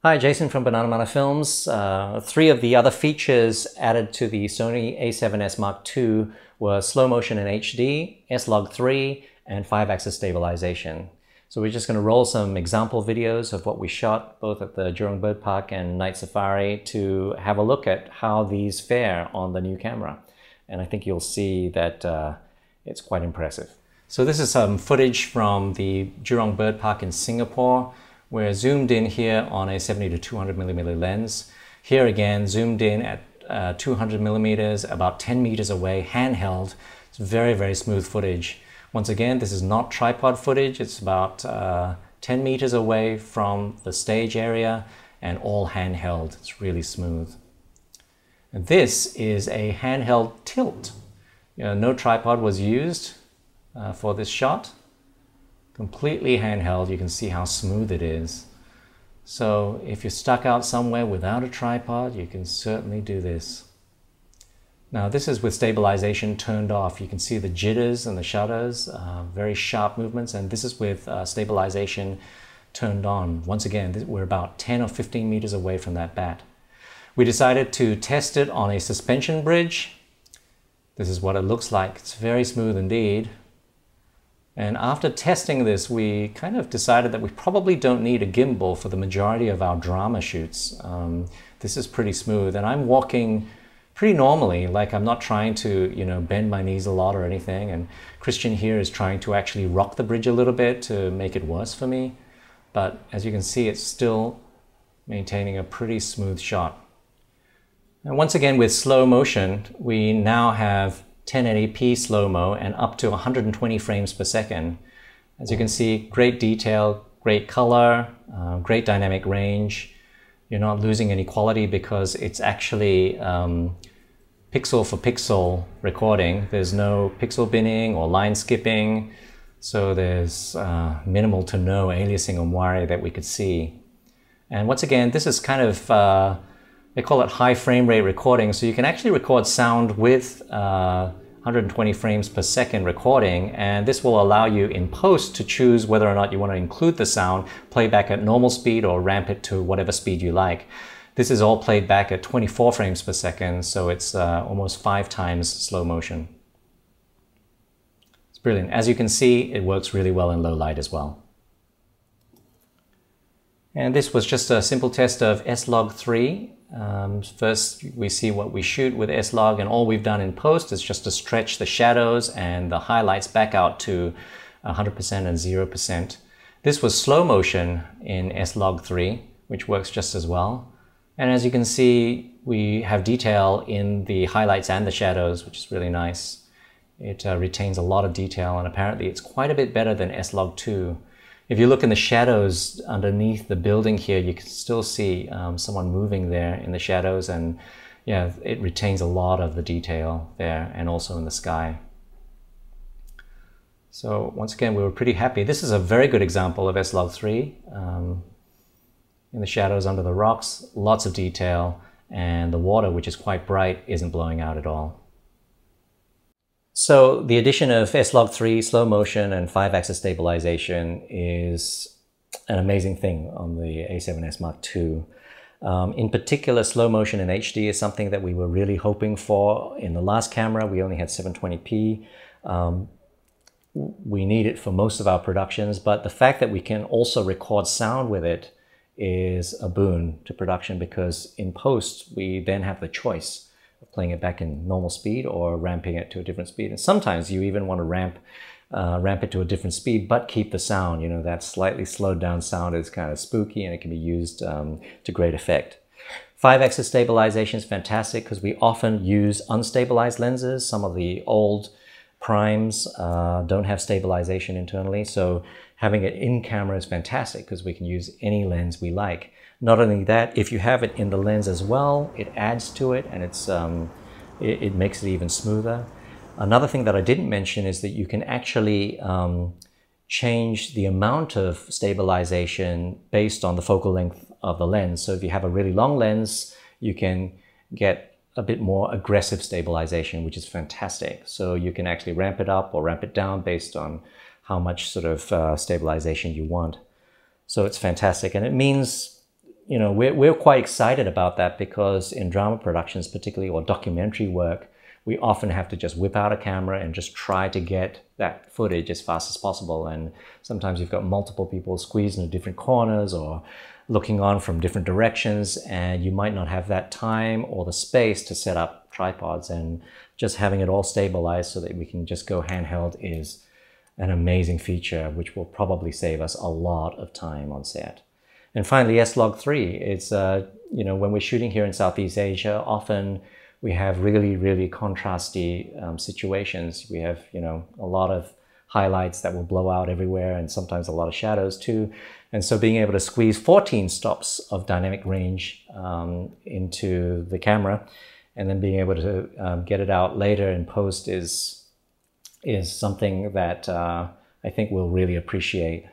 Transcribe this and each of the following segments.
Hi, Jason from BananaMana Films. Three of the other features added to the Sony a7s Mark II were slow motion in HD, SLog3, and 5-axis stabilization. So we're just going to roll some example videos of what we shot both at the Jurong Bird Park and Night Safari to have a look at how these fare on the new camera. And I think you'll see that it's quite impressive. So this is some footage from the Jurong Bird Park in Singapore. We're zoomed in here on a 70 to 200 millimeter lens. Here again, zoomed in at 200 millimeters, about 10 meters away, handheld. It's very, very smooth footage. Once again, this is not tripod footage. It's about 10 meters away from the stage area and all handheld. It's really smooth. And this is a handheld tilt. No tripod was used for this shot. Completely handheld. You can see how smooth it is. So if you're stuck out somewhere without a tripod, you can certainly do this. Now this is with stabilization turned off. You can see the jitters and the shutters, very sharp movements, and this is with stabilization turned on. Once again, we're about 10 or 15 meters away from that bat. We decided to test it on a suspension bridge. This is what it looks like. It's very smooth indeed. And after testing this, we kind of decided that we probably don't need a gimbal for the majority of our drama shoots. This is pretty smooth, and I'm walking pretty normally, like I'm not trying to, bend my knees a lot or anything. And Christian here is trying to actually rock the bridge a little bit to make it worse for me. But as you can see, it's still maintaining a pretty smooth shot. And once again, with slow motion, we now have 1080p slow-mo and up to 120 frames per second. As you can see, great detail, great color, great dynamic range. You're not losing any quality because it's actually pixel for pixel recording. There's no pixel binning or line skipping, so there's minimal to no aliasing and wiring that we could see. And once again, this is kind of they call it high frame rate recording, so you can actually record sound with 120 frames per second recording, and this will allow you in post to choose whether or not you want to include the sound, play back at normal speed or ramp it to whatever speed you like. This is all played back at 24 frames per second, so it's almost 5 times slow motion. It's brilliant. As you can see, it works really well in low light as well. And this was just a simple test of SLog3. First, we see what we shoot with SLog, and all we've done in post is just to stretch the shadows and the highlights back out to 100% and 0%. This was slow motion in SLog3, which works just as well. And as you can see, we have detail in the highlights and the shadows, which is really nice. It retains a lot of detail, and apparently it's quite a bit better than SLog2. If you look in the shadows underneath the building here, you can still see someone moving there in the shadows, and yeah, it retains a lot of the detail there and also in the sky. So once again, we were pretty happy. This is a very good example of SLog3. In the shadows under the rocks, lots of detail, and the water, which is quite bright, isn't blowing out at all. So the addition of SLog3, slow motion, and 5-axis stabilization is an amazing thing on the a7s Mark II. In particular, slow motion in HD is something that we were really hoping for. In the last camera, we only had 720p. We need it for most of our productions, but the fact that we can also record sound with it is a boon to production, because in post, we then have the choice of playing it back in normal speed or ramping it to a different speed. And sometimes you even want to ramp it to a different speed, but keep the sound. That slightly slowed down sound is kind of spooky, and it can be used to great effect. 5-axis stabilization is fantastic because we often use unstabilized lenses. Some of the old primes don't have stabilization internally, so having it in camera is fantastic because we can use any lens we like. Not only that, if you have it in the lens as well, it adds to it, and it makes it even smoother. Another thing that I didn't mention is that you can actually change the amount of stabilization based on the focal length of the lens. So if you have a really long lens, you can get a bit more aggressive stabilization, which is fantastic. So you can actually ramp it up or ramp it down based on how much sort of stabilization you want. So it's fantastic, and it means you know, we're quite excited about that because in drama productions, particularly, or documentary work, we often have to just whip out a camera and just try to get that footage as fast as possible. And sometimes you've got multiple people squeezed into different corners or looking on from different directions, and you might not have that time or the space to set up tripods. And just having it all stabilized so that we can just go handheld is an amazing feature, which will probably save us a lot of time on set. And finally, SLog3. It's, you know, when we're shooting here in Southeast Asia, often we have really, really contrasty situations. We have, you know, a lot of highlights that will blow out everywhere and sometimes a lot of shadows too. And so being able to squeeze 14 stops of dynamic range into the camera and then being able to get it out later in post is something that I think we'll really appreciate,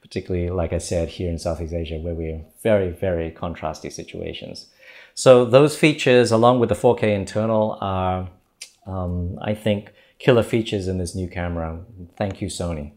particularly, like I said, here in Southeast Asia, where we're in very, very contrasty situations. So those features, along with the 4K internal, are, I think, killer features in this new camera. Thank you, Sony.